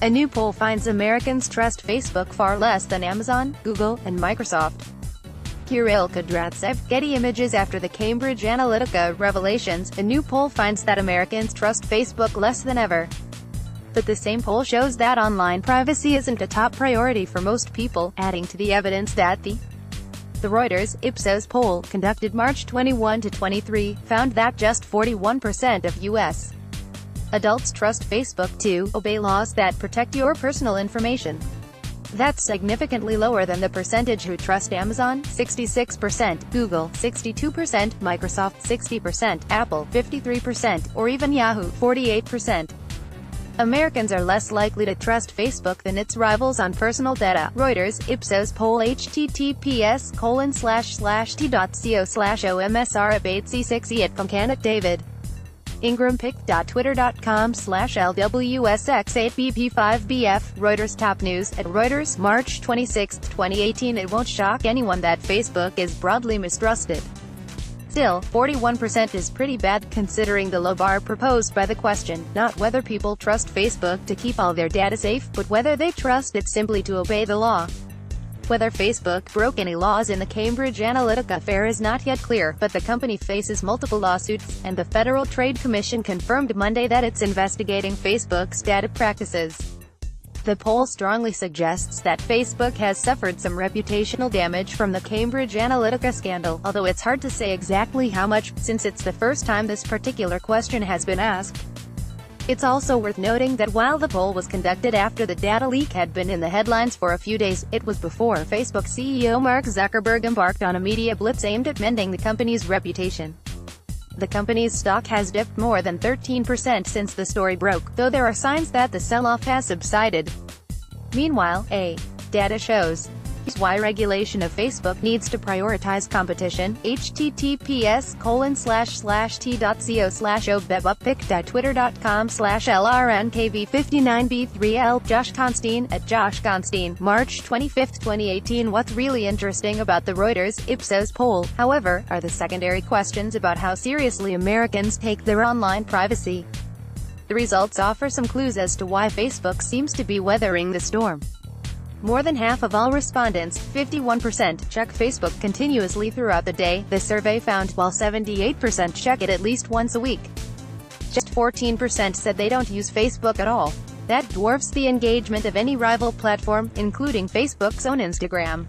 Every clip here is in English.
A new poll finds Americans trust Facebook far less than Amazon, Google, and Microsoft. Kirill Kudryavtsev, Getty Images. After the Cambridge Analytica revelations, a new poll finds that Americans trust Facebook less than ever. But the same poll shows that online privacy isn't a top priority for most people, adding to the evidence that the Reuters Ipsos poll, conducted March 21 to 23, found that just 41% of U.S. adults trust Facebook to obey laws that protect your personal information. That's significantly lower than the percentage who trust Amazon, 66%, Google, 62%, Microsoft, 60%, Apple, 53%, or even Yahoo, 48%. Americans are less likely to trust Facebook than its rivals on personal data. Reuters Ipsos poll. https://t.co/omsr@c6e@comcanet David Ingram pic.twitter.com/LWSX8BP5BF. Reuters top news at Reuters, March 26, 2018. It won't shock anyone that Facebook is broadly mistrusted. Still, 41% is pretty bad, considering the low bar proposed by the question, not whether people trust Facebook to keep all their data safe, but whether they trust it simply to obey the law. Whether Facebook broke any laws in the Cambridge Analytica affair is not yet clear, but the company faces multiple lawsuits, and the Federal Trade Commission confirmed Monday that it's investigating Facebook's data practices. The poll strongly suggests that Facebook has suffered some reputational damage from the Cambridge Analytica scandal, although it's hard to say exactly how much, since it's the first time this particular question has been asked. It's also worth noting that while the poll was conducted after the data leak had been in the headlines for a few days, it was before Facebook CEO Mark Zuckerberg embarked on a media blitz aimed at mending the company's reputation. The company's stock has dipped more than 13% since the story broke, though there are signs that the sell-off has subsided. Meanwhile, data shows why regulation of Facebook needs to prioritize competition. https://t.co/obebuppic.twitter.com/LRNKV59B3L. Josh Constine at Josh Constine, March 25, 2018. What's really interesting about the Reuters Ipsos poll, however, are the secondary questions about how seriously Americans take their online privacy. The results offer some clues as to why Facebook seems to be weathering the storm. More than half of all respondents, 51%, check Facebook continuously throughout the day, the survey found, while 78% check it at least once a week. Just 14% said they don't use Facebook at all. That dwarfs the engagement of any rival platform, including Facebook's own Instagram.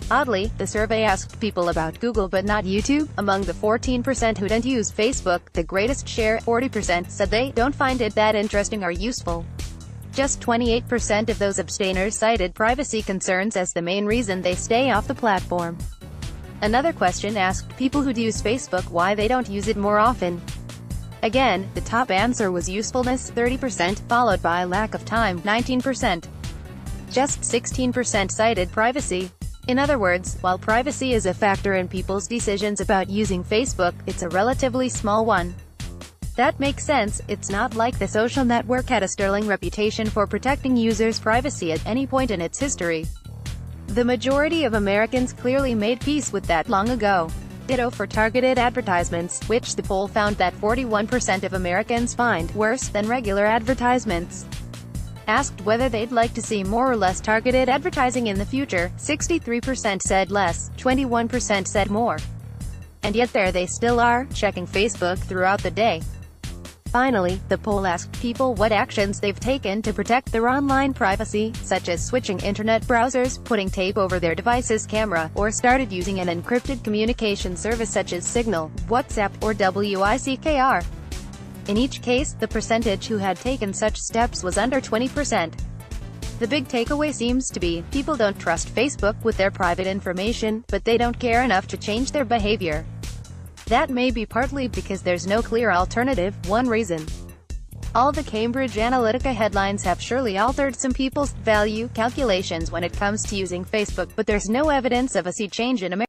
Oddly, the survey asked people about Google but not YouTube. Among the 14% who don't use Facebook, the greatest share, 40%, said they don't find it that interesting or useful. Just 28% of those abstainers cited privacy concerns as the main reason they stay off the platform. Another question asked people who use Facebook why they don't use it more often. Again, the top answer was usefulness, 30%, followed by lack of time, 19%. Just 16% cited privacy. In other words, while privacy is a factor in people's decisions about using Facebook, it's a relatively small one. That makes sense. It's not like the social network had a sterling reputation for protecting users' privacy at any point in its history. The majority of Americans clearly made peace with that long ago. Ditto for targeted advertisements, which the poll found that 41% of Americans find worse than regular advertisements. Asked whether they'd like to see more or less targeted advertising in the future, 63% said less, 21% said more. And yet there they still are, checking Facebook throughout the day. Finally, the poll asked people what actions they've taken to protect their online privacy, such as switching internet browsers, putting tape over their device's camera, or started using an encrypted communication service such as Signal, WhatsApp, or WICKR. In each case, the percentage who had taken such steps was under 20%. The big takeaway seems to be, people don't trust Facebook with their private information, but they don't care enough to change their behavior. That may be partly because there's no clear alternative. One reason. All the Cambridge Analytica headlines have surely altered some people's value calculations when it comes to using Facebook, but there's no evidence of a sea change in America.